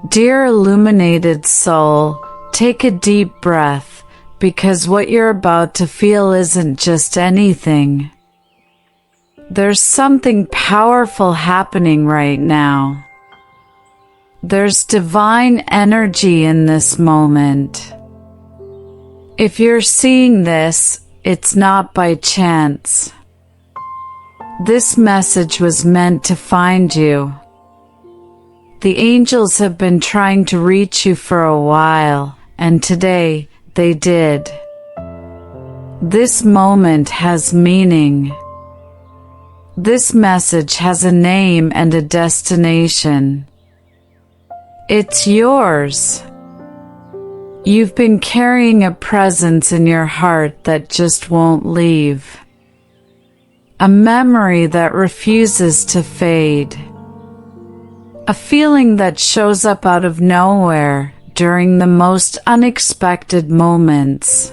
Dear illuminated soul, take a deep breath, because what you're about to feel isn't just anything. There's something powerful happening right now. There's divine energy in this moment. If you're seeing this, it's not by chance. This message was meant to find you. The angels have been trying to reach you for a while, and today they did. This moment has meaning. This message has a name and a destination. It's yours. You've been carrying a presence in your heart that just won't leave. A memory that refuses to fade. A feeling that shows up out of nowhere during the most unexpected moments.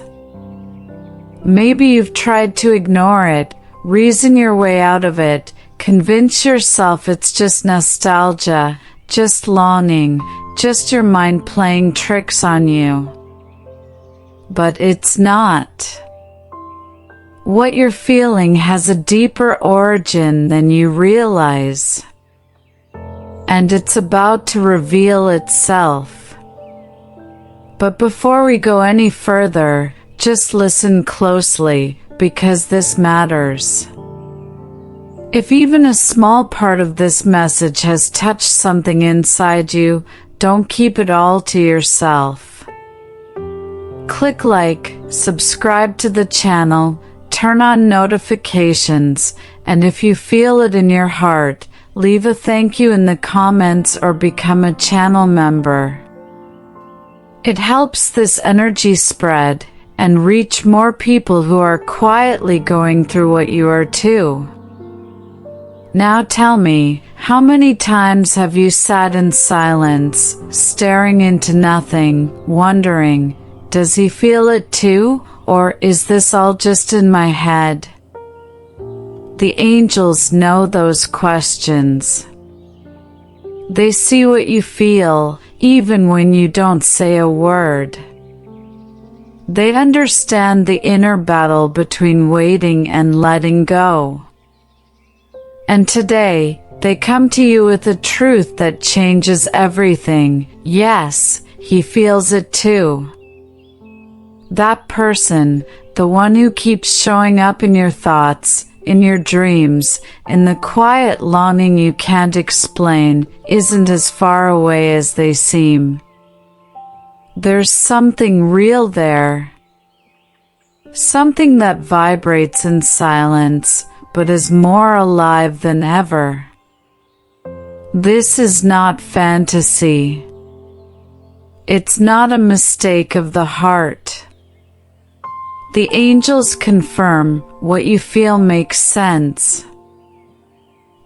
Maybe you've tried to ignore it, reason your way out of it, convince yourself it's just nostalgia, just longing, just your mind playing tricks on you. But it's not. What you're feeling has a deeper origin than you realize. And it's about to reveal itself. But before we go any further, just listen closely, because this matters. If even a small part of this message has touched something inside you, don't keep it all to yourself. Click like, subscribe to the channel, turn on notifications, and if you feel it in your heart, leave a thank you in the comments or become a channel member. It helps this energy spread and reach more people who are quietly going through what you are too. Now tell me, how many times have you sat in silence, staring into nothing, wondering, does he feel it too, or is this all just in my head? The angels know those questions. They see what you feel, even when you don't say a word. They understand the inner battle between waiting and letting go. And today, they come to you with a truth that changes everything. Yes, he feels it too. That person, the one who keeps showing up in your thoughts, in your dreams, in the quiet longing you can't explain, isn't as far away as they seem. There's something real there. Something that vibrates in silence, but is more alive than ever. This is not fantasy. It's not a mistake of the heart. The angels confirm what you feel makes sense.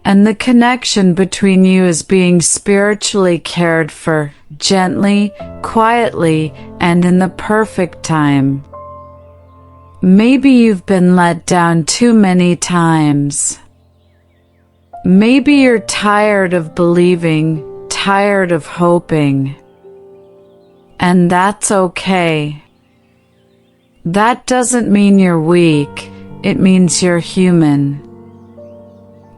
And the connection between you is being spiritually cared for, gently, quietly, and in the perfect time. Maybe you've been let down too many times. Maybe you're tired of believing, tired of hoping. And that's okay. That doesn't mean you're weak, it means you're human.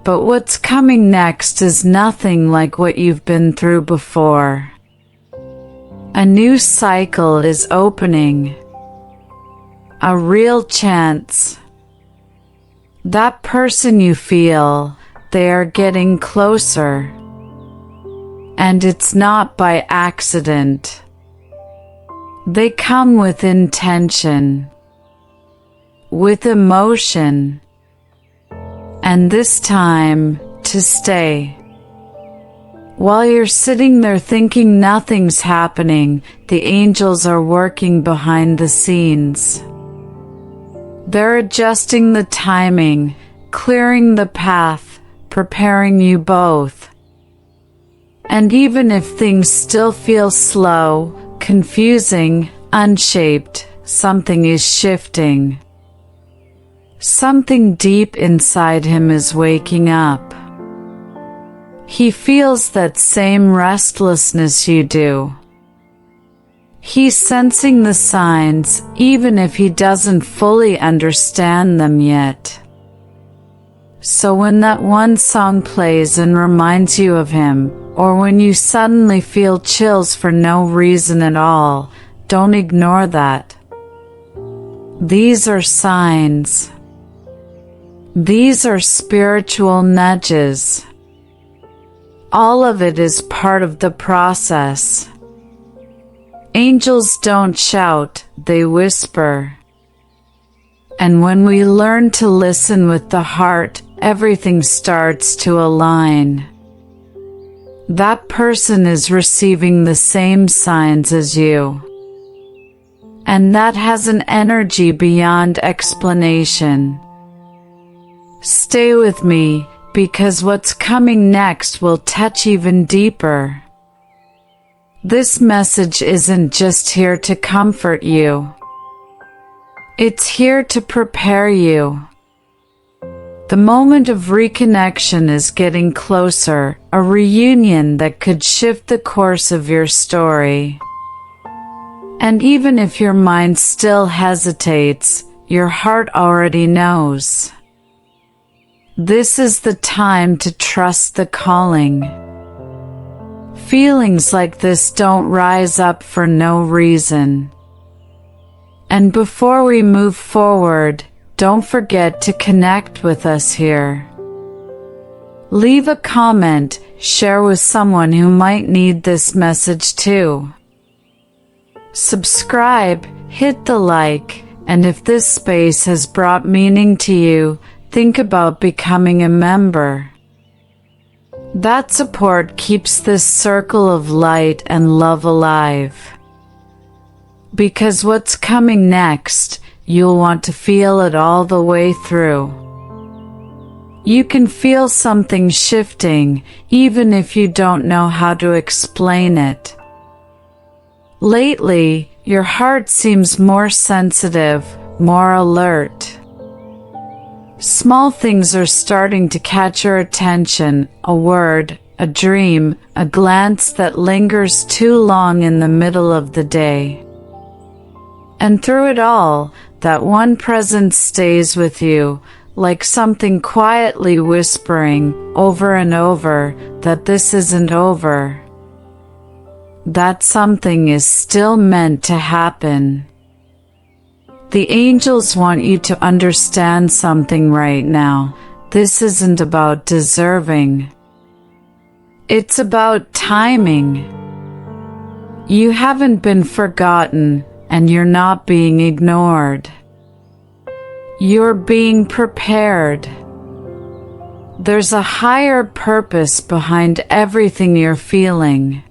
But what's coming next is nothing like what you've been through before. A new cycle is opening. A real chance. That person you feel, they are getting closer. And it's not by accident. They come with intention, with emotion, and this time, to stay. While you're sitting there thinking nothing's happening, the angels are working behind the scenes. They're adjusting the timing, clearing the path, preparing you both. And even if things still feel slow, confusing, unshaped, something is shifting. Something deep inside him is waking up. He feels that same restlessness you do. He's sensing the signs, even if he doesn't fully understand them yet. So when that one song plays and reminds you of him, or when you suddenly feel chills for no reason at all, don't ignore that. These are signs. These are spiritual nudges. All of it is part of the process. Angels don't shout, they whisper. And when we learn to listen with the heart, everything starts to align. That person is receiving the same signs as you. And that has an energy beyond explanation. Stay with me, because what's coming next will touch even deeper. This message isn't just here to comfort you. It's here to prepare you. The moment of reconnection is getting closer, a reunion that could shift the course of your story. And even if your mind still hesitates, your heart already knows. This is the time to trust the calling. Feelings like this don't rise up for no reason. And before we move forward, don't forget to connect with us here. Leave a comment, share with someone who might need this message too. Subscribe, hit the like, and if this space has brought meaning to you, think about becoming a member. That support keeps this circle of light and love alive. Because what's coming next, you'll want to feel it all the way through. You can feel something shifting, even if you don't know how to explain it. Lately, your heart seems more sensitive, more alert. Small things are starting to catch your attention, a word, a dream, a glance that lingers too long in the middle of the day. And through it all, that one presence stays with you, like something quietly whispering, over and over, that this isn't over. That something is still meant to happen. The angels want you to understand something right now. This isn't about deserving. It's about timing. You haven't been forgotten, and you're not being ignored. You're being prepared. There's a higher purpose behind everything you're feeling.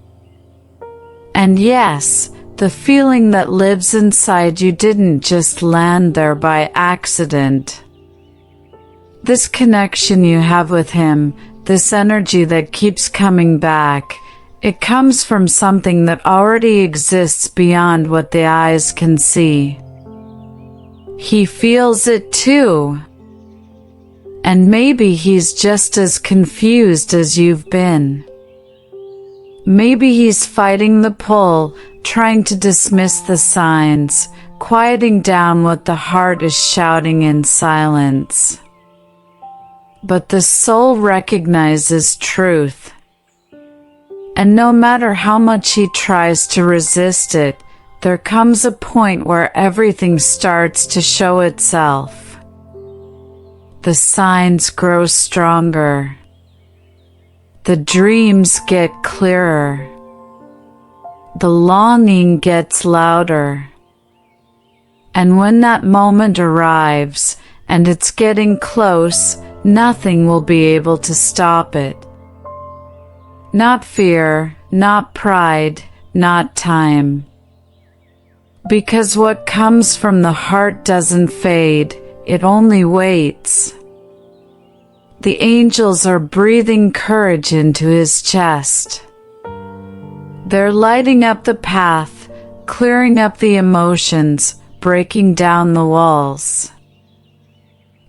And yes, the feeling that lives inside you didn't just land there by accident. This connection you have with him, this energy that keeps coming back, it comes from something that already exists beyond what the eyes can see. He feels it too. And maybe he's just as confused as you've been. Maybe he's fighting the pull, trying to dismiss the signs, quieting down what the heart is shouting in silence. But the soul recognizes truth. And no matter how much he tries to resist it, there comes a point where everything starts to show itself. The signs grow stronger. The dreams get clearer. The longing gets louder. And when that moment arrives, and it's getting close, nothing will be able to stop it. Not fear, not pride, not time. Because what comes from the heart doesn't fade, it only waits. The angels are breathing courage into his chest. They're lighting up the path, clearing up the emotions, breaking down the walls.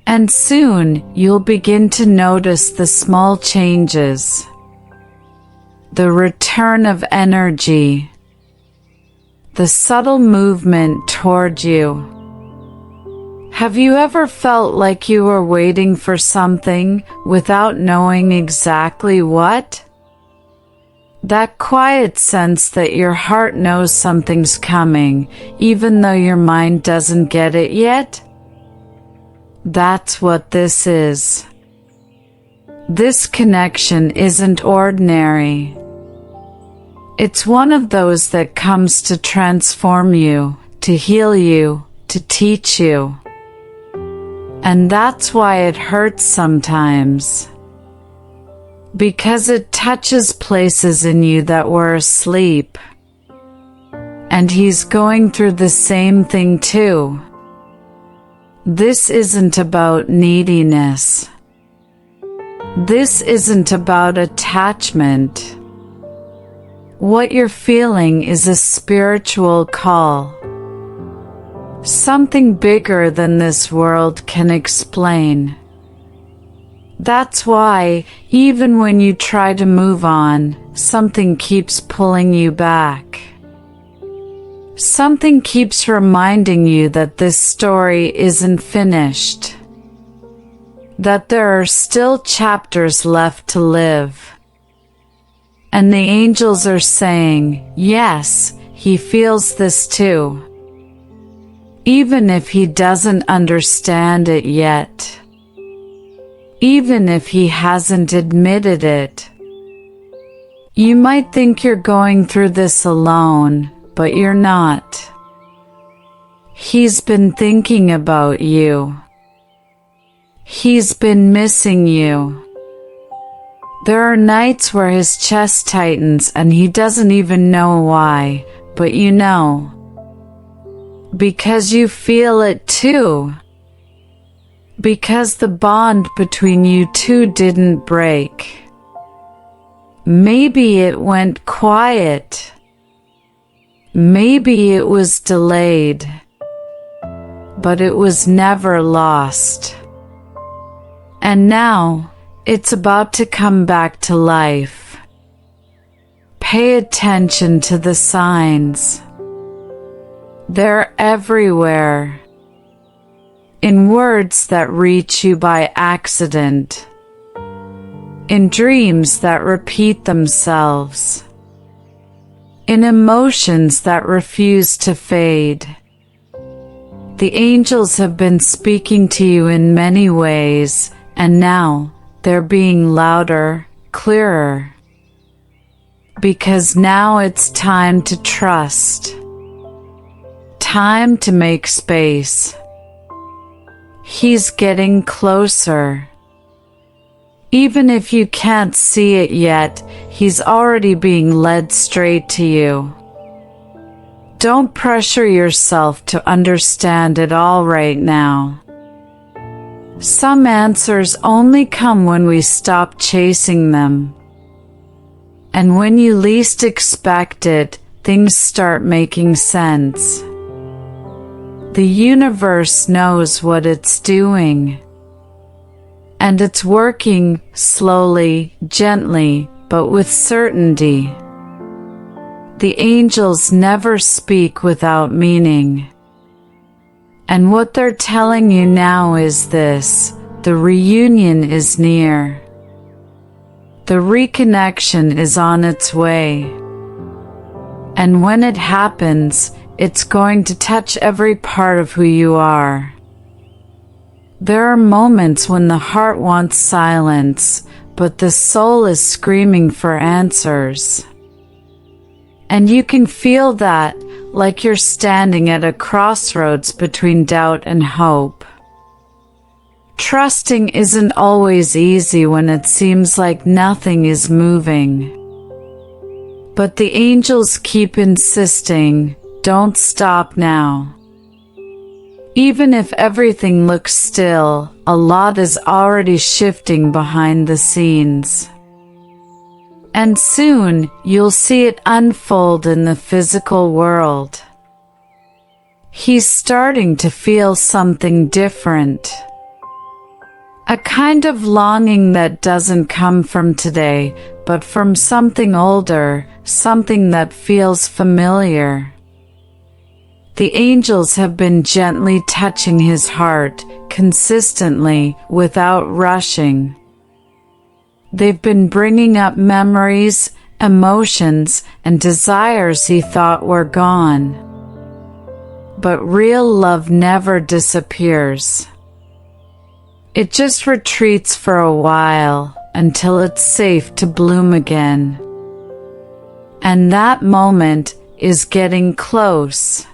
And soon, you'll begin to notice the small changes. the return of energy, the subtle movement toward you. Have you ever felt like you were waiting for something without knowing exactly what? That quiet sense that your heart knows something's coming, even though your mind doesn't get it yet? That's what this is. This connection isn't ordinary. It's one of those that comes to transform you, to heal you, to teach you. And that's why it hurts sometimes. Because it touches places in you that were asleep. And he's going through the same thing too. This isn't about neediness. This isn't about attachment. What you're feeling is a spiritual call. Something bigger than this world can explain. That's why, even when you try to move on, something keeps pulling you back. Something keeps reminding you that this story isn't finished. That there are still chapters left to live. And the angels are saying, yes, he feels this too. Even if he doesn't understand it yet. Even if he hasn't admitted it. You might think you're going through this alone, but you're not. He's been thinking about you. He's been missing you. There are nights where his chest tightens and he doesn't even know why, but you know. Because you feel it too. Because the bond between you two didn't break. Maybe it went quiet. Maybe it was delayed. But it was never lost. And now, it's about to come back to life. Pay attention to the signs. They're everywhere. In words that reach you by accident. In dreams that repeat themselves. In emotions that refuse to fade. The angels have been speaking to you in many ways, and now they're being louder, clearer. Because now it's time to trust. Time to make space. He's getting closer. Even if you can't see it yet, he's already being led straight to you. Don't pressure yourself to understand it all right now. Some answers only come when we stop chasing them. And when you least expect it, things start making sense. The universe knows what it's doing. And it's working slowly, gently, but with certainty. The angels never speak without meaning. And what they're telling you now is this: the reunion is near. The reconnection is on its way. And when it happens, it's going to touch every part of who you are. There are moments when the heart wants silence, but the soul is screaming for answers. And you can feel that, like you're standing at a crossroads between doubt and hope. Trusting isn't always easy when it seems like nothing is moving. But the angels keep insisting, don't stop now. Even if everything looks still, a lot is already shifting behind the scenes. And soon, you'll see it unfold in the physical world. He's starting to feel something different. A kind of longing that doesn't come from today, but from something older, something that feels familiar. The angels have been gently touching his heart, consistently, without rushing. They've been bringing up memories, emotions, and desires he thought were gone. But real love never disappears. It just retreats for a while, until it's safe to bloom again. And that moment is getting close.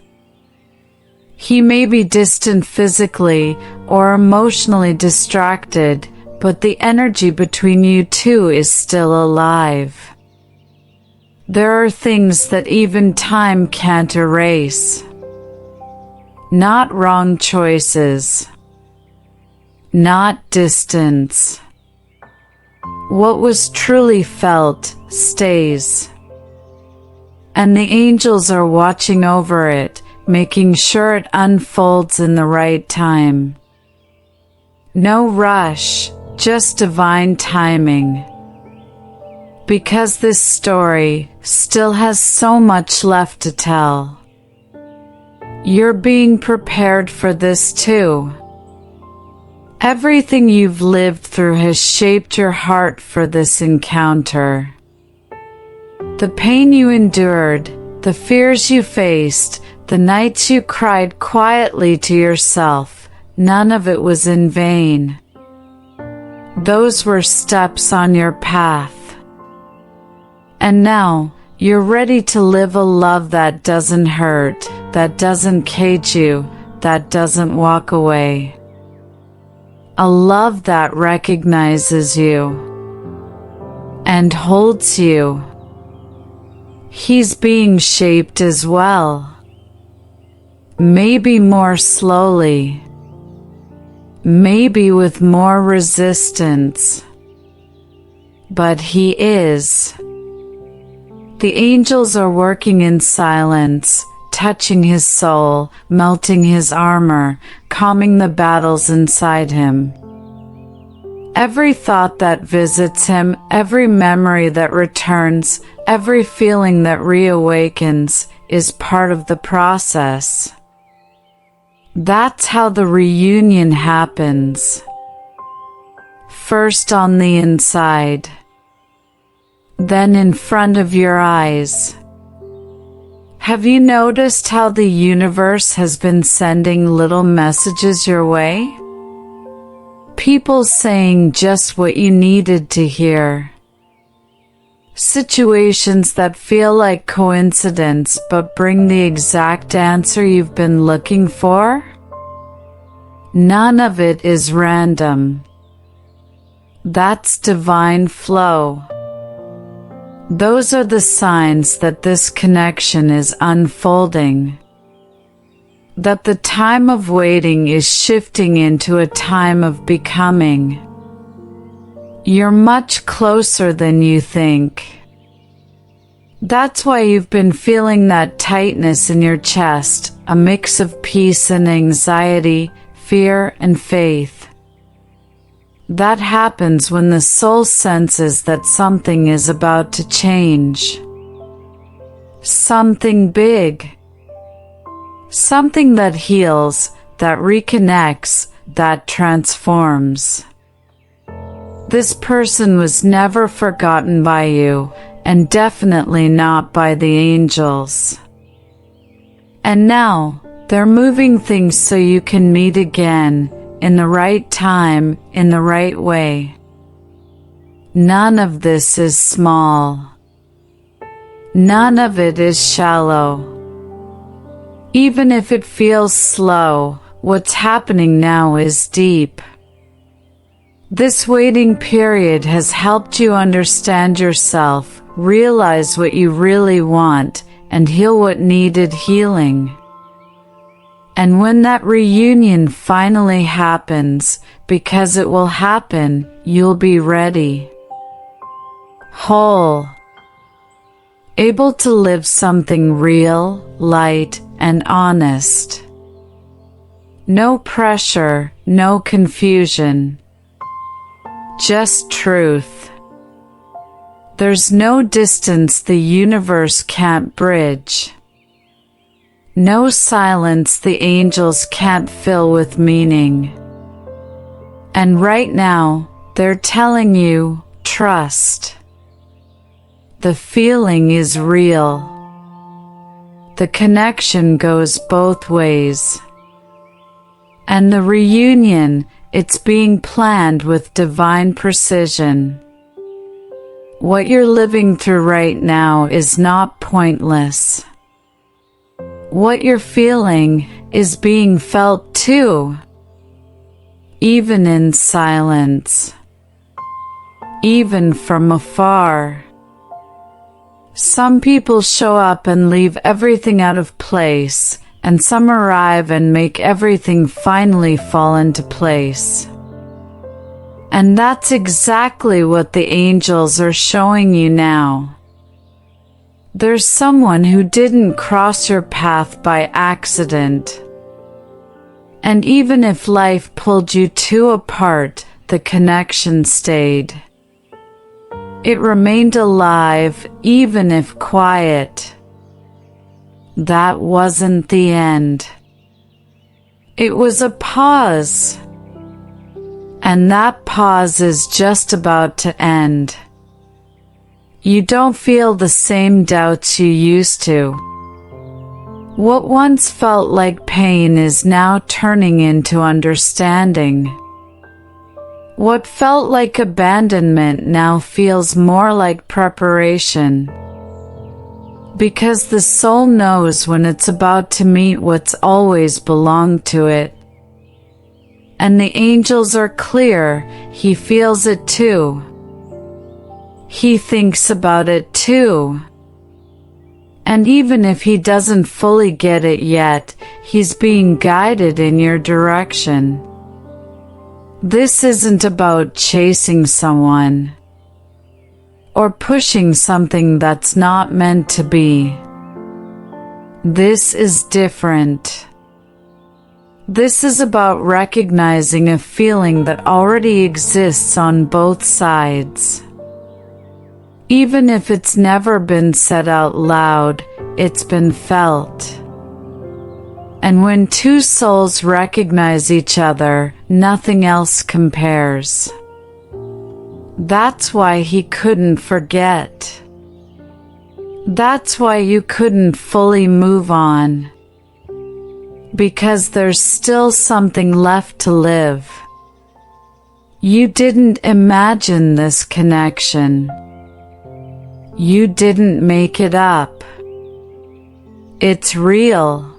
He may be distant physically or emotionally distracted, but the energy between you two is still alive. There are things that even time can't erase. Not wrong choices. Not distance. What was truly felt stays. And the angels are watching over it, making sure it unfolds in the right time. No rush, just divine timing. Because this story still has so much left to tell. You're being prepared for this too. Everything you've lived through has shaped your heart for this encounter. The pain you endured, the fears you faced, the nights you cried quietly to yourself, none of it was in vain. Those were steps on your path. And now, you're ready to live a love that doesn't hurt, that doesn't cage you, that doesn't walk away. A love that recognizes you and holds you. He's being shaped as well. Maybe more slowly. Maybe with more resistance. But he is. The angels are working in silence, touching his soul, melting his armor, calming the battles inside him. Every thought that visits him, every memory that returns, every feeling that reawakens is part of the process. That's how the reunion happens. First on the inside, then in front of your eyes. Have you noticed how the universe has been sending little messages your way? People saying just what you needed to hear. Situations that feel like coincidence but bring the exact answer you've been looking for? None of it is random. That's divine flow. Those are the signs that this connection is unfolding. That the time of waiting is shifting into a time of becoming. You're much closer than you think. That's why you've been feeling that tightness in your chest, a mix of peace and anxiety, fear and faith. That happens when the soul senses that something is about to change. Something big. Something that heals, that reconnects, that transforms. This person was never forgotten by you, and definitely not by the angels. And now, they're moving things so you can meet again, in the right time, in the right way. None of this is small. None of it is shallow. Even if it feels slow, what's happening now is deep. This waiting period has helped you understand yourself, realize what you really want, and heal what needed healing. And when that reunion finally happens, because it will happen, you'll be ready. Whole. Able to live something real, light, and honest. No pressure, no confusion. Just truth. There's no distance the universe can't bridge. No silence the angels can't fill with meaning. And right now, they're telling you, trust. The feeling is real. The connection goes both ways. And the reunion, it's being planned with divine precision. What you're living through right now is not pointless. What you're feeling is being felt too. Even in silence. Even from afar. Some people show up and leave everything out of place, and some arrive and make everything finally fall into place. And that's exactly what the angels are showing you now. There's someone who didn't cross your path by accident. And even if life pulled you two apart, the connection stayed. It remained alive, even if quiet. That wasn't the end. It was a pause. And that pause is just about to end. You don't feel the same doubts you used to. What once felt like pain is now turning into understanding. What felt like abandonment now feels more like preparation. Because the soul knows when it's about to meet what's always belonged to it. And the angels are clear, he feels it too. He thinks about it too. And even if he doesn't fully get it yet, he's being guided in your direction. This isn't about chasing someone or pushing something that's not meant to be. This is different. This is about recognizing a feeling that already exists on both sides. Even if it's never been said out loud, it's been felt. And when two souls recognize each other, nothing else compares. That's why he couldn't forget. That's why you couldn't fully move on. Because there's still something left to live. You didn't imagine this connection. You didn't make it up. It's real.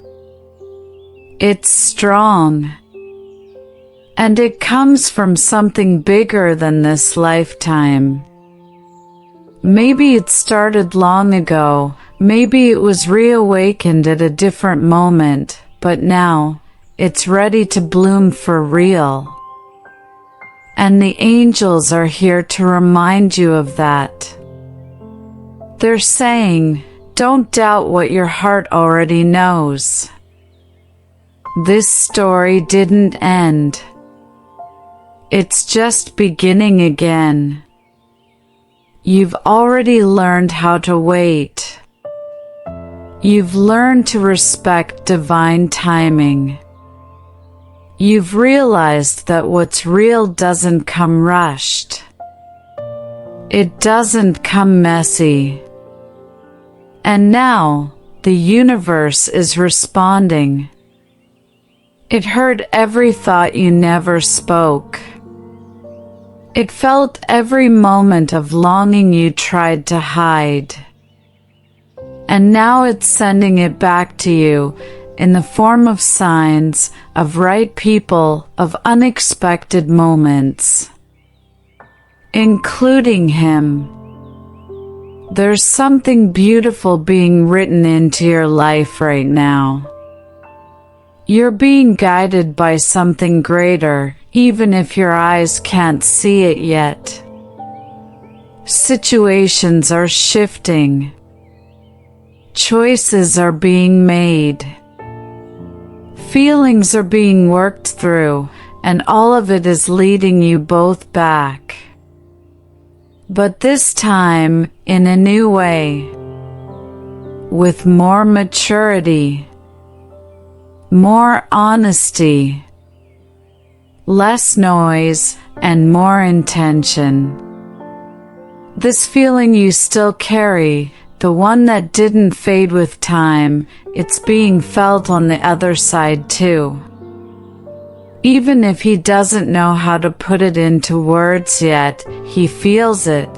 It's strong. And it comes from something bigger than this lifetime. Maybe it started long ago, maybe it was reawakened at a different moment, but now, it's ready to bloom for real. And the angels are here to remind you of that. They're saying, don't doubt what your heart already knows. This story didn't end. It's just beginning again. You've already learned how to wait. You've learned to respect divine timing. You've realized that what's real doesn't come rushed. It doesn't come messy. And now, the universe is responding. It heard every thought you never spoke. It felt every moment of longing you tried to hide. And now it's sending it back to you in the form of signs, of right people, of unexpected moments. Including him. There's something beautiful being written into your life right now. You're being guided by something greater, even if your eyes can't see it yet. Situations are shifting. Choices are being made. Feelings are being worked through, and all of it is leading you both back. but this time in a new way, with more maturity, more honesty, less noise, and more intention. This feeling you still carry, the one that didn't fade with time, it's being felt on the other side too. Even if he doesn't know how to put it into words yet, he feels it.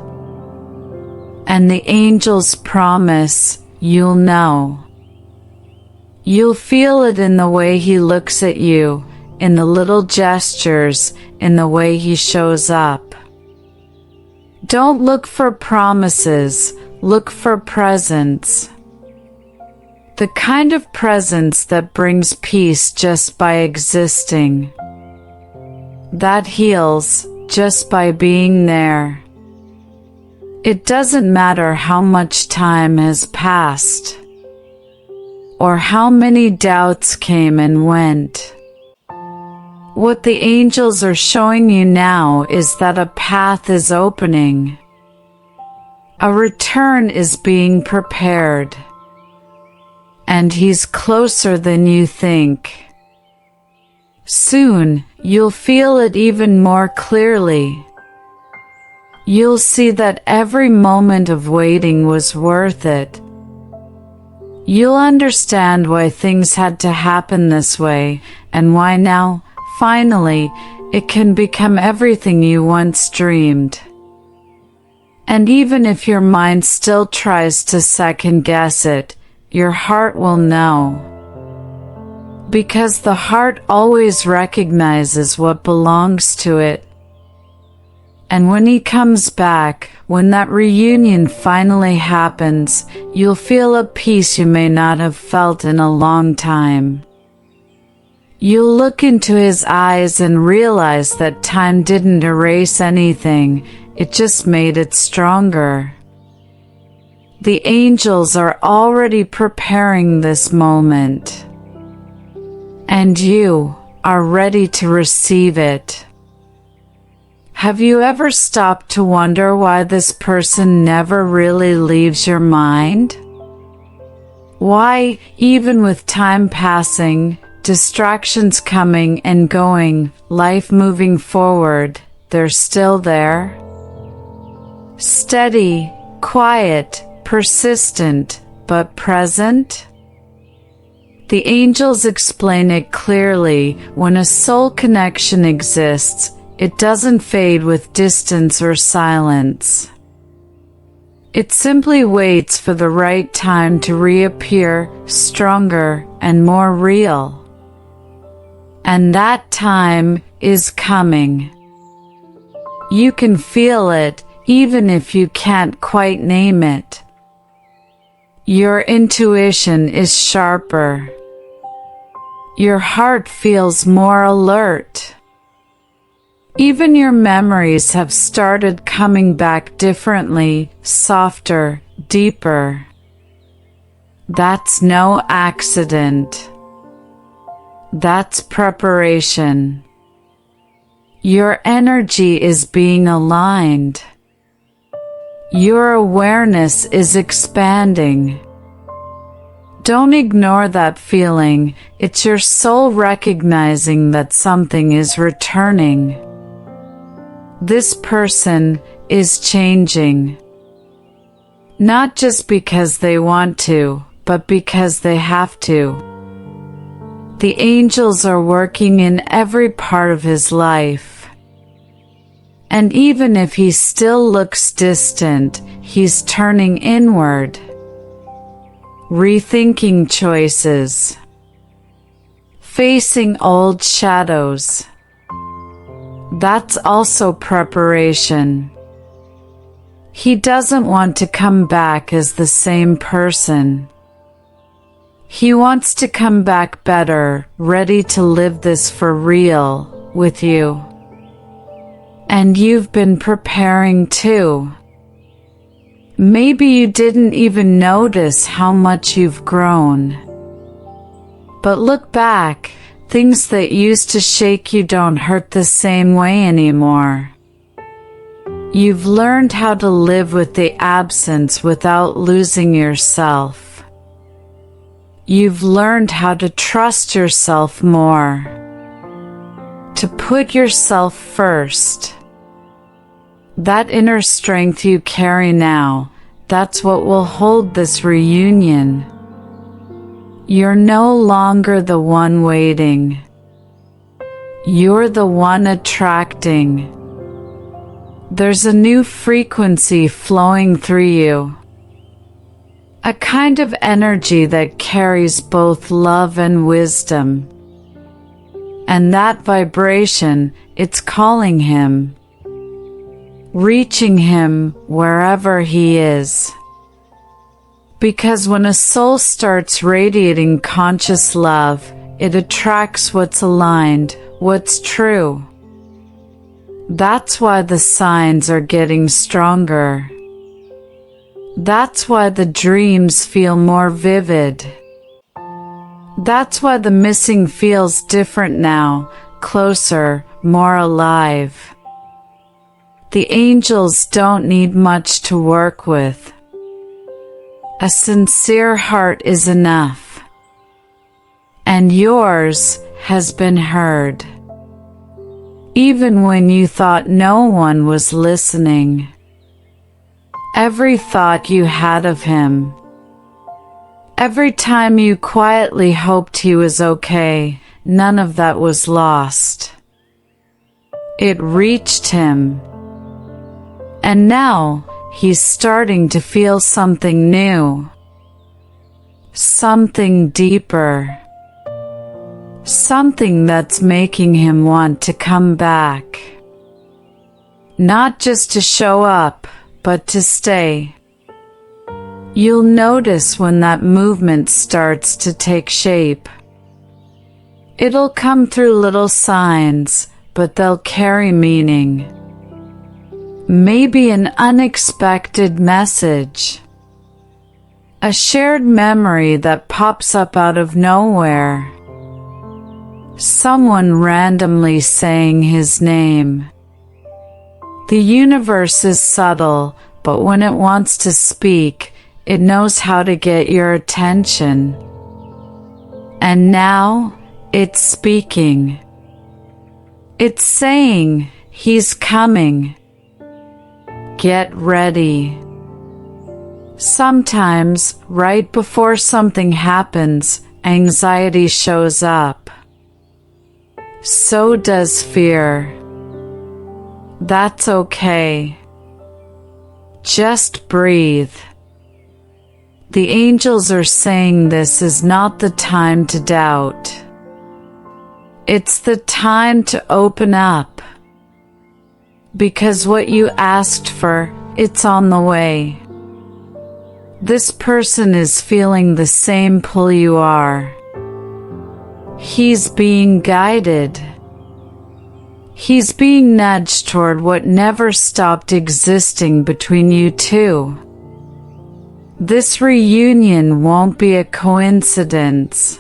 And the angels promise, you'll know. You'll feel it in the way he looks at you, in the little gestures, in the way he shows up. Don't look for promises, look for presence. The kind of presence that brings peace just by existing. That heals just by being there. It doesn't matter how much time has passed, or how many doubts came and went. What the angels are showing you now is that a path is opening. A return is being prepared. And he's closer than you think. Soon, you'll feel it even more clearly. You'll see that every moment of waiting was worth it. You'll understand why things had to happen this way, and why now, finally, it can become everything you once dreamed. And even if your mind still tries to second guess it, your heart will know. Because the heart always recognizes what belongs to it. And when he comes back, when that reunion finally happens, you'll feel a peace you may not have felt in a long time. You'll look into his eyes and realize that time didn't erase anything, it just made it stronger. The angels are already preparing this moment. And you are ready to receive it. Have you ever stopped to wonder why this person never really leaves your mind? Why, even with time passing, distractions coming and going, life moving forward, they're still there? Steady, quiet, persistent, but present? The angels explain it clearly. When a soul connection exists, it doesn't fade with distance or silence. It simply waits for the right time to reappear, stronger and more real. And that time is coming. You can feel it, even if you can't quite name it. Your intuition is sharper. Your heart feels more alert. Even your memories have started coming back differently, softer, deeper. That's no accident. That's preparation. Your energy is being aligned. Your awareness is expanding. Don't ignore that feeling. It's your soul recognizing that something is returning. This person is changing. Not just because they want to, but because they have to. The angels are working in every part of his life. And even if he still looks distant, he's turning inward. Rethinking choices. Facing old shadows. That's also preparation. He doesn't want to come back as the same person. He wants to come back better, ready to live this for real, with you. And you've been preparing too. Maybe you didn't even notice how much you've grown. But look back, things that used to shake you don't hurt the same way anymore. You've learned how to live with the absence without losing yourself. You've learned how to trust yourself more, to put yourself first. That inner strength you carry now, that's what will hold this reunion. You're no longer the one waiting. You're the one attracting. There's a new frequency flowing through you. A kind of energy that carries both love and wisdom. And that vibration, it's calling him. Reaching him wherever he is. Because when a soul starts radiating conscious love, it attracts what's aligned, what's true. That's why the signs are getting stronger. That's why the dreams feel more vivid. That's why the missing feels different now, closer, more alive. The angels don't need much to work with. A sincere heart is enough. And yours has been heard. Even when you thought no one was listening. Every thought you had of him. Every time you quietly hoped he was okay, none of that was lost. It reached him. And now, he's starting to feel something new. Something deeper. Something that's making him want to come back. Not just to show up, but to stay. You'll notice when that movement starts to take shape. It'll come through little signs, but they'll carry meaning. Maybe an unexpected message. A shared memory that pops up out of nowhere. Someone randomly saying his name. The universe is subtle, but when it wants to speak, it knows how to get your attention. And now, it's speaking. It's saying, he's coming. Get ready. Sometimes, right before something happens, anxiety shows up. So does fear. That's okay. Just breathe. The angels are saying this is not the time to doubt. It's the time to open up. Because what you asked for, it's on the way. This person is feeling the same pull you are. He's being guided. He's being nudged toward what never stopped existing between you two. This reunion won't be a coincidence.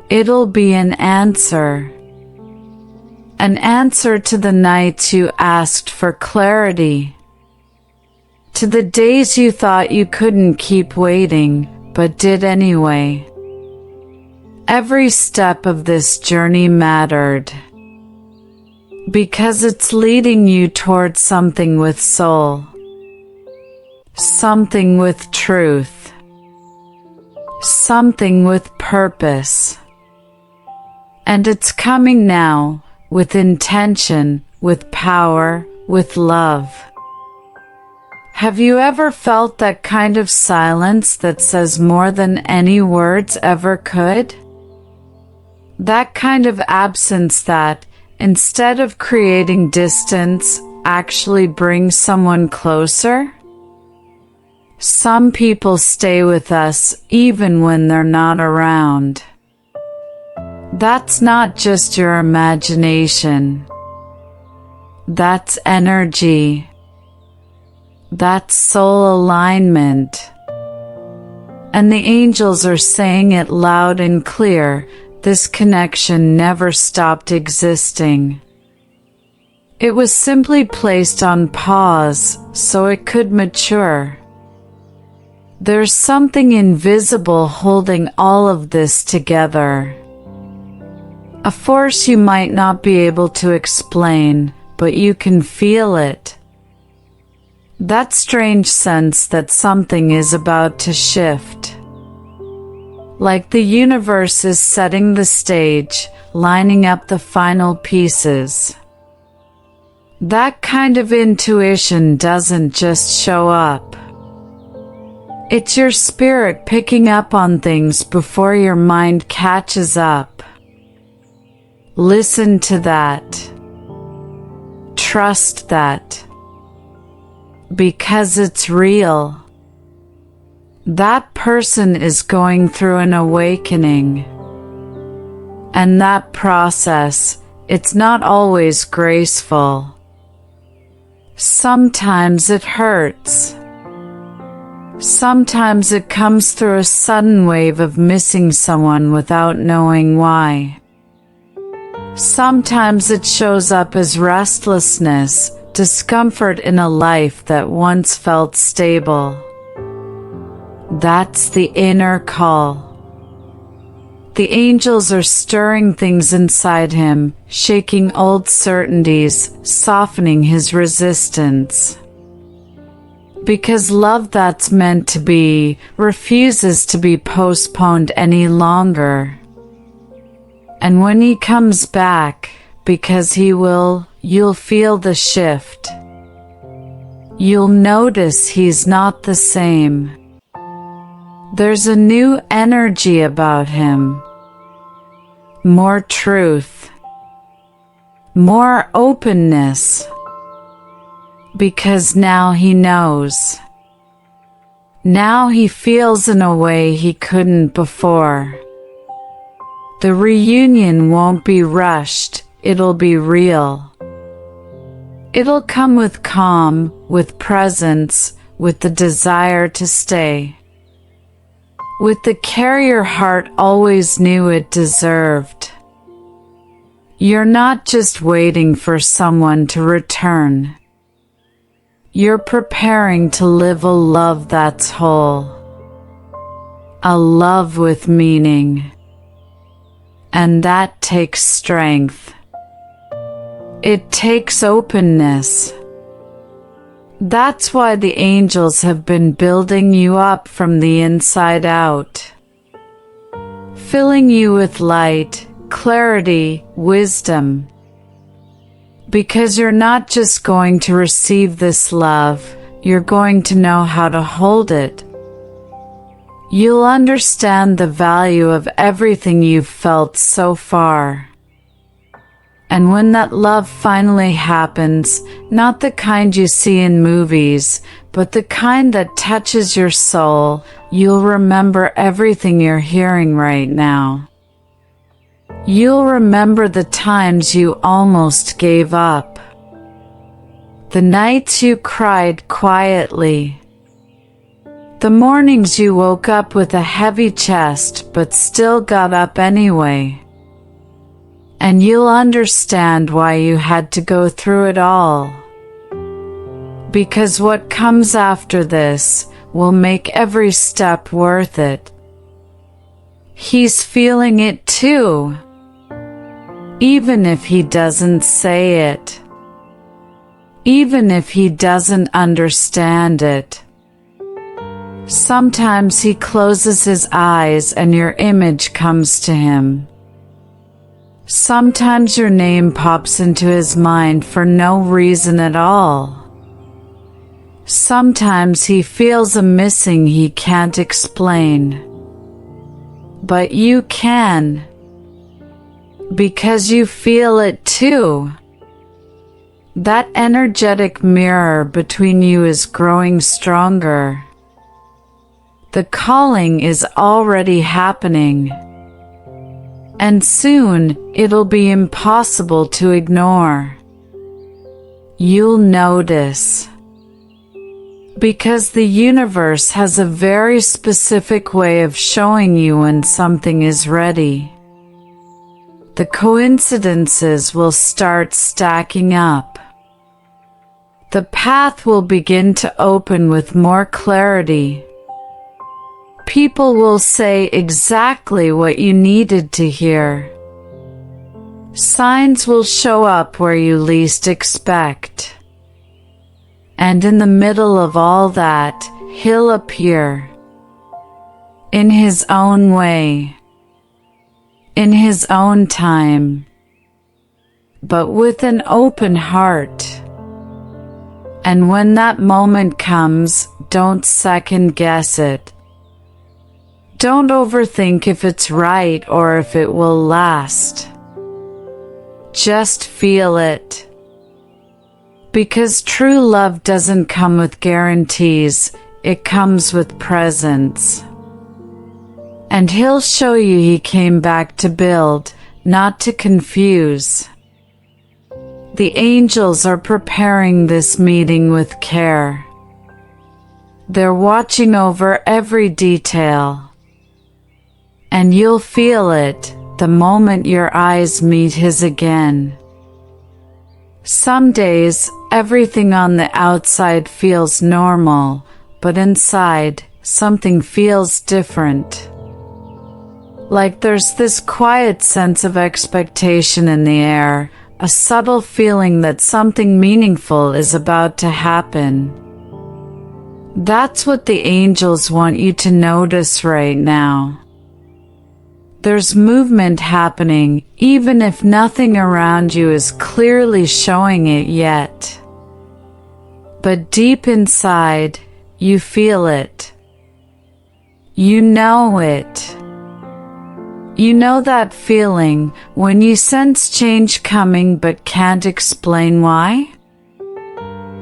It'll be an answer. An answer to the nights you asked for clarity. To the days you thought you couldn't keep waiting, but did anyway. Every step of this journey mattered. Because it's leading you towards something with soul. Something with truth. Something with purpose. And it's coming now, with intention, with power, with love. Have you ever felt that kind of silence that says more than any words ever could? That kind of absence that, instead of creating distance, actually brings someone closer? Some people stay with us even when they're not around. That's not just your imagination. That's energy. That's soul alignment. And the angels are saying it loud and clear, this connection never stopped existing. It was simply placed on pause so it could mature. There's something invisible holding all of this together. A force you might not be able to explain, but you can feel it. That strange sense that something is about to shift. Like the universe is setting the stage, lining up the final pieces. That kind of intuition doesn't just show up. It's your spirit picking up on things before your mind catches up. Listen to that. Trust that. Because it's real. That person is going through an awakening. And that process, it's not always graceful. Sometimes it hurts. Sometimes it comes through a sudden wave of missing someone without knowing why. Sometimes it shows up as restlessness, discomfort in a life that once felt stable. That's the inner call. The angels are stirring things inside him, shaking old certainties, softening his resistance. Because love that's meant to be refuses to be postponed any longer. And when he comes back, because he will, you'll feel the shift. You'll notice he's not the same. There's a new energy about him. More truth. More openness. Because now he knows. Now he feels in a way he couldn't before. The reunion won't be rushed, it'll be real. It'll come with calm, with presence, with the desire to stay. With the care your heart always knew it deserved. You're not just waiting for someone to return. You're preparing to live a love that's whole. A love with meaning. And that takes strength. It takes openness. That's why the angels have been building you up from the inside out. Filling you with light, clarity, wisdom. Because you're not just going to receive this love, you're going to know how to hold it. You'll understand the value of everything you've felt so far. And when that love finally happens, not the kind you see in movies, but the kind that touches your soul, you'll remember everything you're hearing right now. You'll remember the times you almost gave up. The nights you cried quietly. The mornings you woke up with a heavy chest but still got up anyway. And you'll understand why you had to go through it all. Because what comes after this will make every step worth it. He's feeling it too. Even if he doesn't say it. Even if he doesn't understand it. Sometimes he closes his eyes and your image comes to him. Sometimes your name pops into his mind for no reason at all. Sometimes he feels a missing he can't explain. But you can. Because you feel it too. That energetic mirror between you is growing stronger. The calling is already happening. And soon, it'll be impossible to ignore. You'll notice. Because the universe has a very specific way of showing you when something is ready. The coincidences will start stacking up. the path will begin to open with more clarity. People will say exactly what you needed to hear. Signs will show up where you least expect. And in the middle of all that, He'll appear. In His own way. In His own time. But with an open heart. And when that moment comes, don't second guess it. Don't overthink if it's right or if it will last. Just feel it. Because true love doesn't come with guarantees, it comes with presence. And He'll show you He came back to build, not to confuse. The angels are preparing this meeting with care. They're watching over every detail. And you'll feel it the moment your eyes meet His again. Some days, everything on the outside feels normal, but inside, something feels different. Like there's this quiet sense of expectation in the air, a subtle feeling that something meaningful is about to happen. That's what the angels want you to notice right now. There's movement happening, even if nothing around you is clearly showing it yet. But deep inside, you feel it. You know it. You know that feeling when you sense change coming but can't explain why?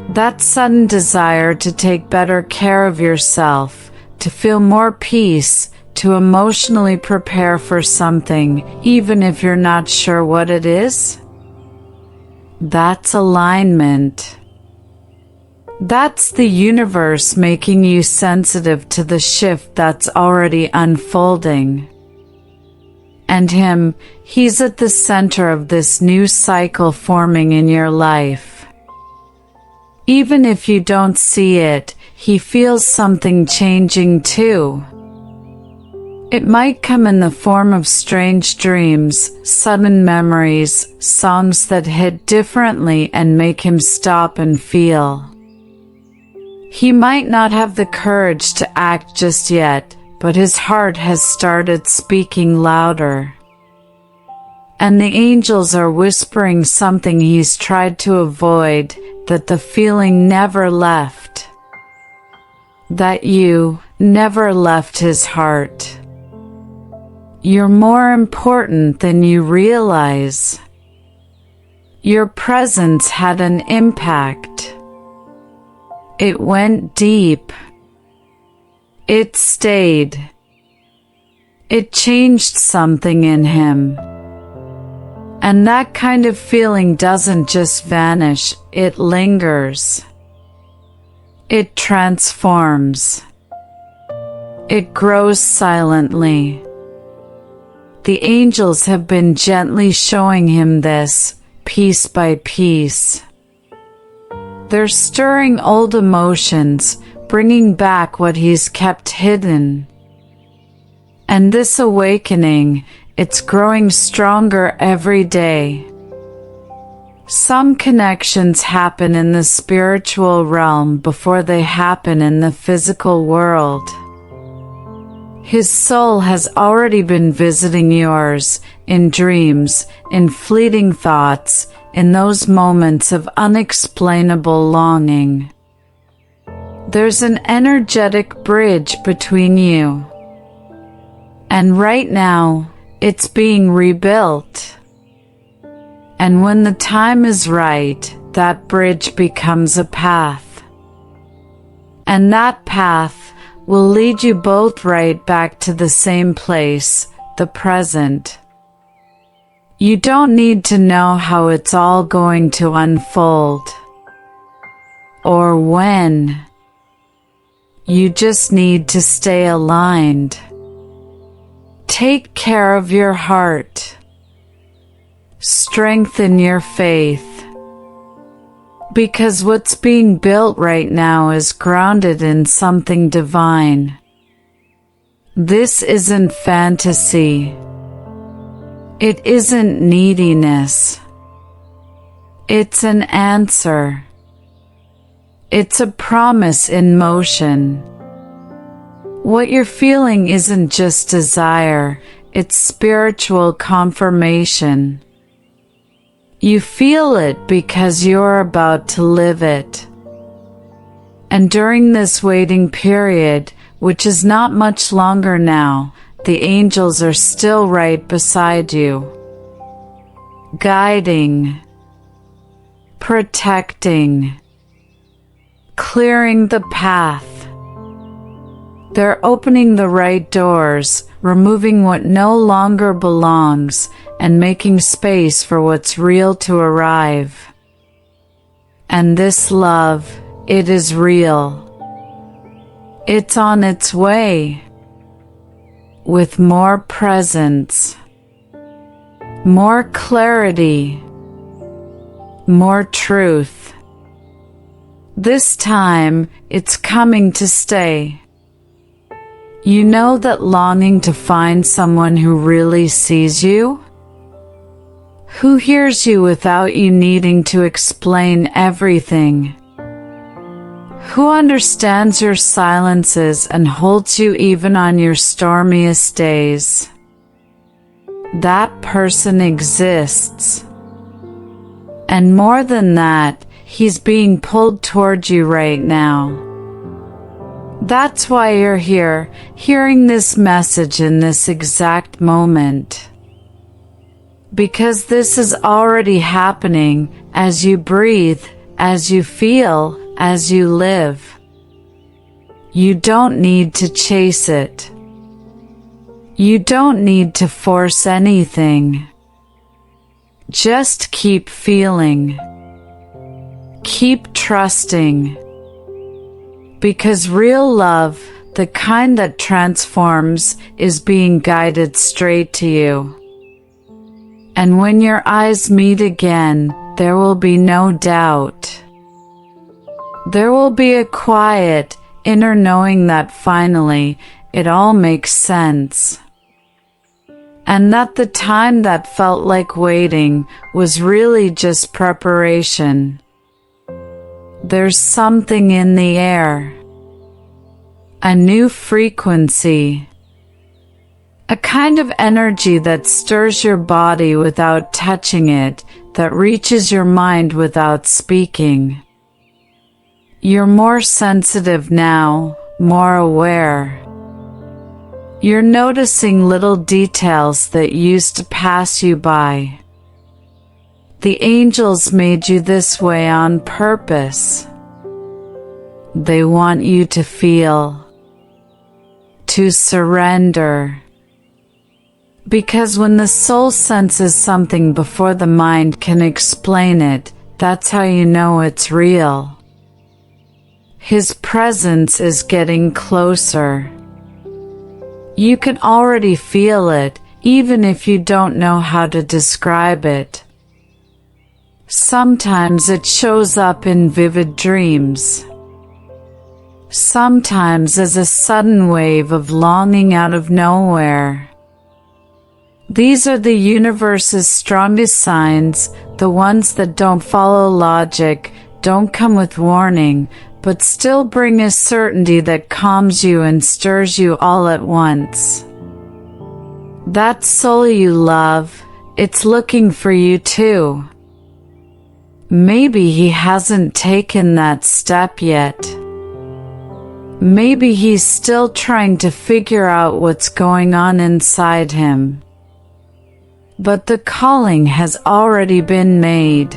That sudden desire to take better care of yourself, to feel more peace, to emotionally prepare for something, even if you're not sure what it is? That's alignment. That's the universe making you sensitive to the shift that's already unfolding. And Him, He's at the center of this new cycle forming in your life. Even if you don't see it, He feels something changing too. It might come in the form of strange dreams, sudden memories, songs that hit differently and make Him stop and feel. He might not have the courage to act just yet, but His heart has started speaking louder. And the angels are whispering something He's tried to avoid, that the feeling never left. That you never left His heart. You're more important than you realize. Your presence had an impact. It went deep. It stayed. It changed something in Him. And that kind of feeling doesn't just vanish, it lingers. It transforms. It grows silently. The angels have been gently showing Him this, piece by piece. They're stirring old emotions, bringing back what He's kept hidden. And this awakening, it's growing stronger every day. Some connections happen in the spiritual realm before they happen in the physical world. His soul has already been visiting yours, in dreams, in fleeting thoughts, in those moments of unexplainable longing. There's an energetic bridge between you. And right now, it's being rebuilt. And when the time is right, that bridge becomes a path. And that path will lead you both right back to the same place, the present. You don't need to know how it's all going to unfold. Or when. You just need to stay aligned. Take care of your heart. Strengthen your faith. Because what's being built right now is grounded in something divine. This isn't fantasy. It isn't neediness. It's an answer. It's a promise in motion. What you're feeling isn't just desire, it's spiritual confirmation. You feel it because you're about to live it. And during this waiting period, which is not much longer now, the angels are still right beside you, guiding, protecting, clearing the path. They're opening the right doors, removing what no longer belongs, and making space for what's real to arrive. And this love, it is real. It's on its way. With more presence, more clarity, more truth. This time, it's coming to stay. You know that longing to find someone who really sees you? Who hears you without you needing to explain everything? Who understands your silences and holds you even on your stormiest days? That person exists. And more than that, he's being pulled toward you right now. That's why you're here, hearing this message in this exact moment. Because this is already happening as you breathe, as you feel, as you live. You don't need to chase it. You don't need to force anything. Just keep feeling. Keep trusting. Because real love, the kind that transforms, is being guided straight to you. And when your eyes meet again, there will be no doubt. There will be a quiet, inner knowing that finally, it all makes sense. And that the time that felt like waiting was really just preparation. There's something in the air. A new frequency. A kind of energy that stirs your body without touching it, that reaches your mind without speaking. You're more sensitive now, more aware. You're noticing little details that used to pass you by. The angels made you this way on purpose. They want you to feel, to surrender. Because when the soul senses something before the mind can explain it, that's how you know it's real. His presence is getting closer. You can already feel it, even if you don't know how to describe it. Sometimes it shows up in vivid dreams. Sometimes as a sudden wave of longing out of nowhere. These are the universe's strongest signs, the ones that don't follow logic, don't come with warning, but still bring a certainty that calms you and stirs you all at once. That soul you love, it's looking for you too. Maybe he hasn't taken that step yet. Maybe he's still trying to figure out what's going on inside him. But the calling has already been made.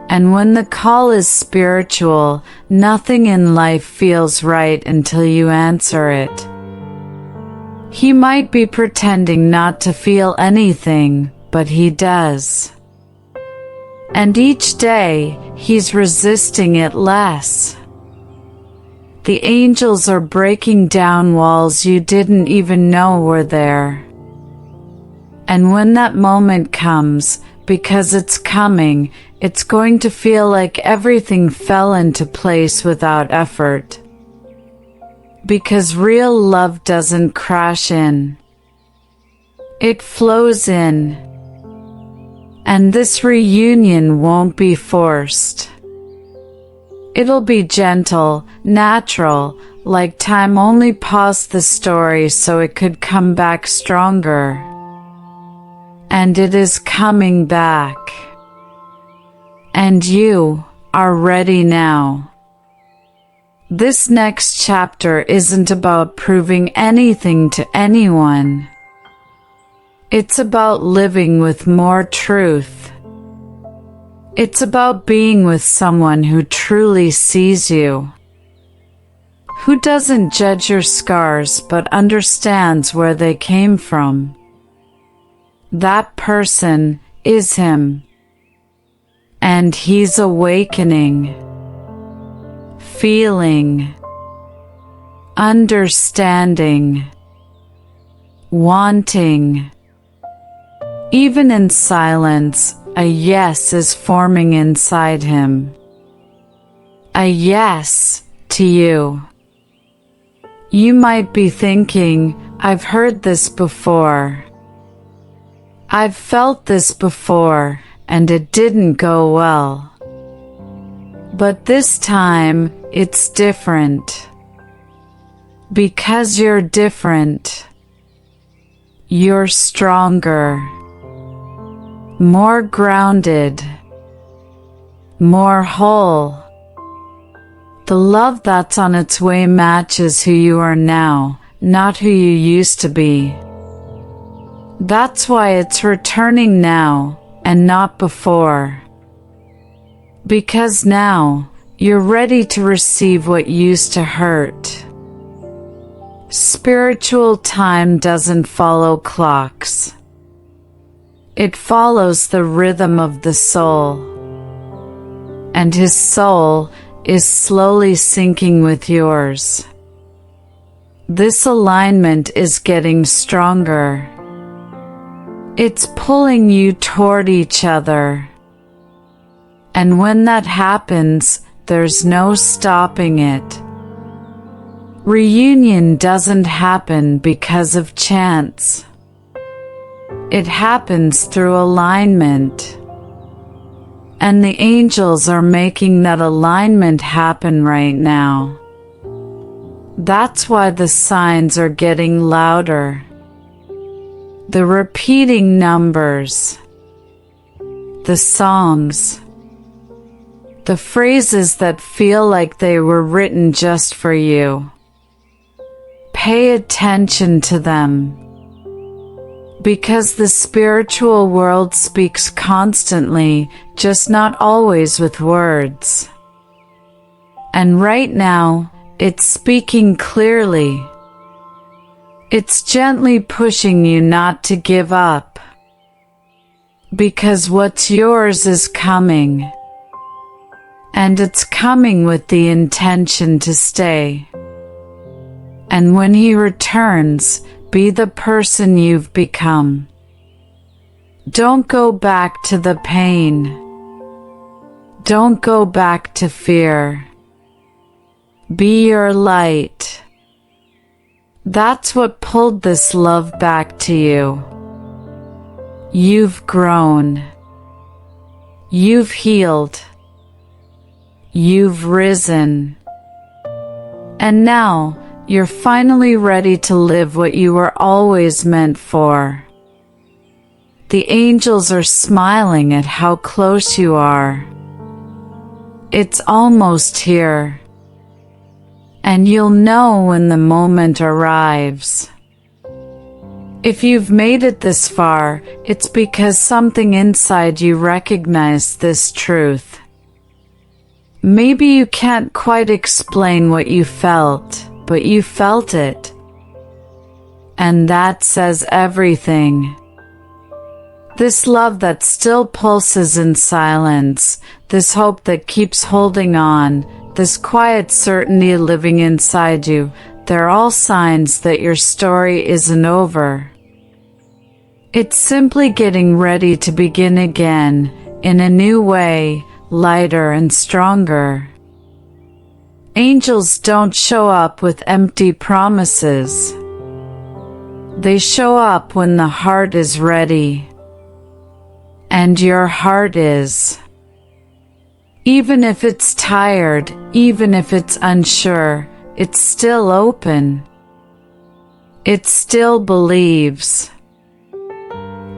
And when the call is spiritual, nothing in life feels right until you answer it. He might be pretending not to feel anything, but he does. And each day, he's resisting it less. The angels are breaking down walls you didn't even know were there. And when that moment comes, because it's coming. It's going to feel like everything fell into place without effort. Because real love doesn't crash in. It flows in. And this reunion won't be forced. It'll be gentle, natural, like time only paused the story so it could come back stronger. And it is coming back. And you are ready now. This next chapter isn't about proving anything to anyone. It's about living with more truth. It's about being with someone who truly sees you. Who doesn't judge your scars but understands where they came from. That person is him. And he's awakening, feeling, understanding, wanting. Even in silence, a yes is forming inside him. A yes to you. You might be thinking, I've heard this before. I've felt this before, and it didn't go well. But this time, it's different. Because you're different. You're stronger. More grounded. More whole. The love that's on its way matches who you are now, not who you used to be. That's why it's returning now, and not before. Because now, you're ready to receive what used to hurt. Spiritual time doesn't follow clocks. It follows the rhythm of the soul. And his soul is slowly syncing with yours. This alignment is getting stronger. It's pulling you toward each other. And when that happens, there's no stopping it. Reunion doesn't happen because of chance. It happens through alignment. And the angels are making that alignment happen right now. That's why the signs are getting louder. The repeating numbers. The songs. The phrases that feel like they were written just for you. Pay attention to them. Because the spiritual world speaks constantly, just not always with words. And right now, it's speaking clearly. It's gently pushing you not to give up. Because what's yours is coming. And it's coming with the intention to stay. And when he returns, be the person you've become. Don't go back to the pain. Don't go back to fear. Be your light. That's what pulled this love back to you. You've grown. You've healed. You've risen. And now, you're finally ready to live what you were always meant for. The angels are smiling at how close you are. It's almost here. And you'll know when the moment arrives. If you've made it this far, it's because something inside you recognized this truth. Maybe you can't quite explain what you felt, but you felt it. And that says everything. This love that still pulses in silence, this hope that keeps holding on, this quiet certainty living inside you, they're all signs that your story isn't over. It's simply getting ready to begin again, in a new way, lighter and stronger. Angels don't show up with empty promises. They show up when the heart is ready. And your heart is. Even if it's tired, even if it's unsure, it's still open. It still believes.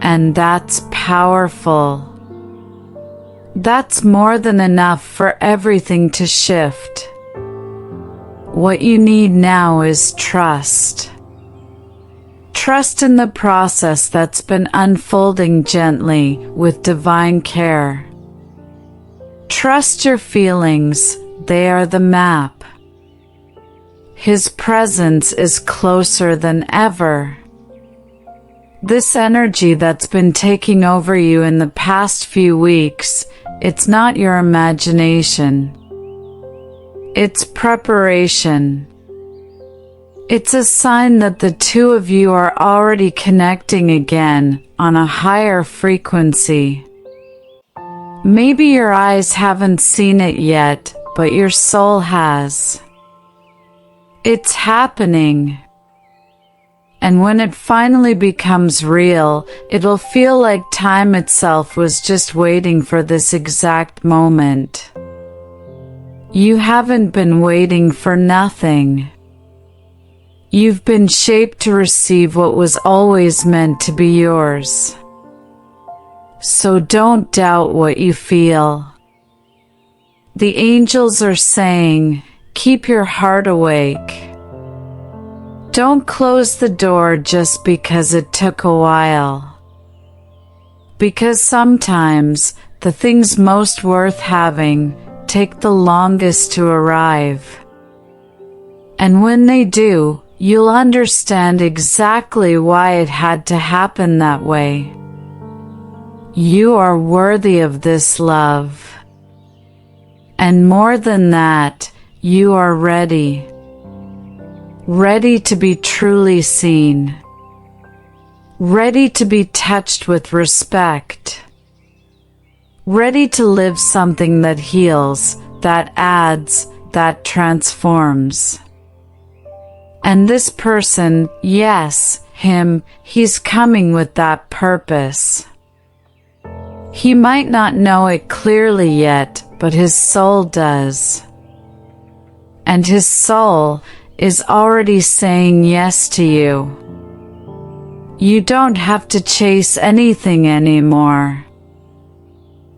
And that's powerful. That's more than enough for everything to shift. What you need now is trust. Trust in the process that's been unfolding gently with divine care. Trust your feelings, they are the map. His presence is closer than ever. This energy that's been taking over you in the past few weeks, it's not your imagination. It's preparation. It's a sign that the two of you are already connecting again on a higher frequency. Maybe your eyes haven't seen it yet, but your soul has. It's happening. And when it finally becomes real, it'll feel like time itself was just waiting for this exact moment. You haven't been waiting for nothing. You've been shaped to receive what was always meant to be yours. So don't doubt what you feel. The angels are saying, keep your heart awake. Don't close the door just because it took a while. Because sometimes the things most worth having take the longest to arrive. And when they do, you'll understand exactly why it had to happen that way. You are worthy of this love. And more than that, you are ready. Ready to be truly seen. Ready to be touched with respect. Ready to live something that heals, that adds, that transforms. And this person, yes, him, he's coming with that purpose. He might not know it clearly yet, but his soul does. And his soul is already saying yes to you. You don't have to chase anything anymore.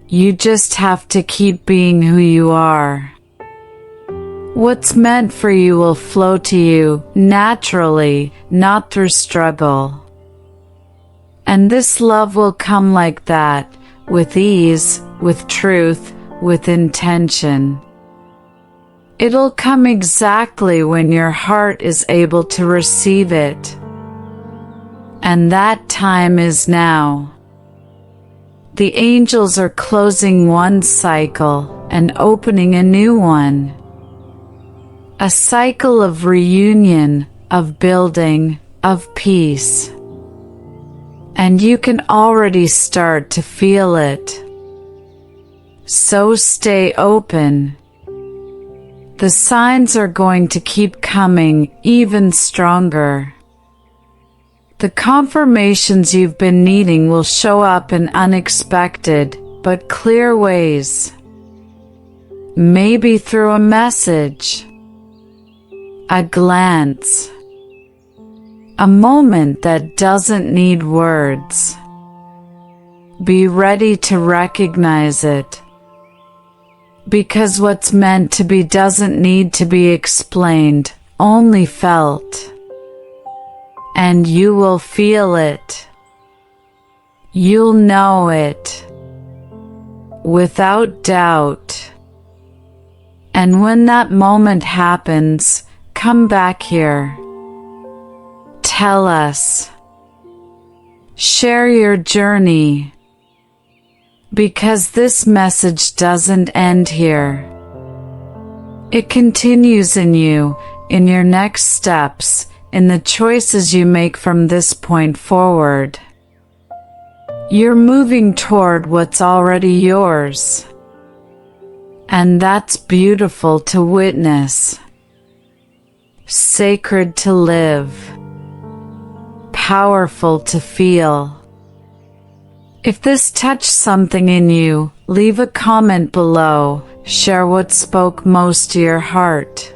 You just have to keep being who you are. What's meant for you will flow to you naturally, not through struggle. And this love will come like that, with ease, with truth, with intention. It'll come exactly when your heart is able to receive it. And that time is now. The angels are closing one cycle and opening a new one. A cycle of reunion, of building, of peace. And you can already start to feel it. So stay open. The signs are going to keep coming even stronger. The confirmations you've been needing will show up in unexpected but clear ways. Maybe through a message, a glance, a moment that doesn't need words. Be ready to recognize it. Because what's meant to be doesn't need to be explained, only felt. And you will feel it. You'll know it. Without doubt. And when that moment happens, come back here. Tell us. Share your journey. Because this message doesn't end here. It continues in you, in your next steps, in the choices you make from this point forward. You're moving toward what's already yours. And that's beautiful to witness. Sacred to live. Powerful to feel. If this touched something in you, leave a comment below. Share what spoke most to your heart.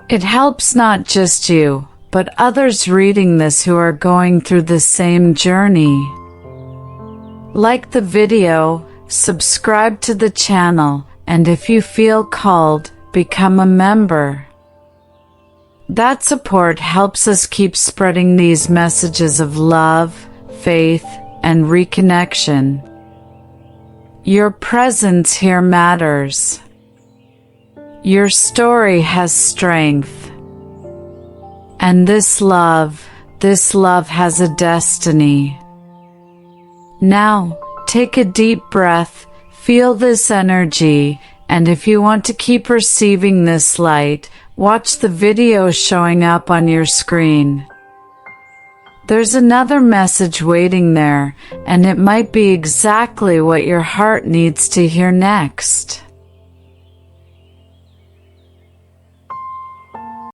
It helps not just you, but others reading this who are going through the same journey. Like the video, subscribe to the channel, and if you feel called, become a member. That support helps us keep spreading these messages of love, faith, and reconnection. Your presence here matters. Your story has strength. And this love has a destiny. Now, take a deep breath, feel this energy, and if you want to keep receiving this light, watch the video showing up on your screen. There's another message waiting there, and it might be exactly what your heart needs to hear next.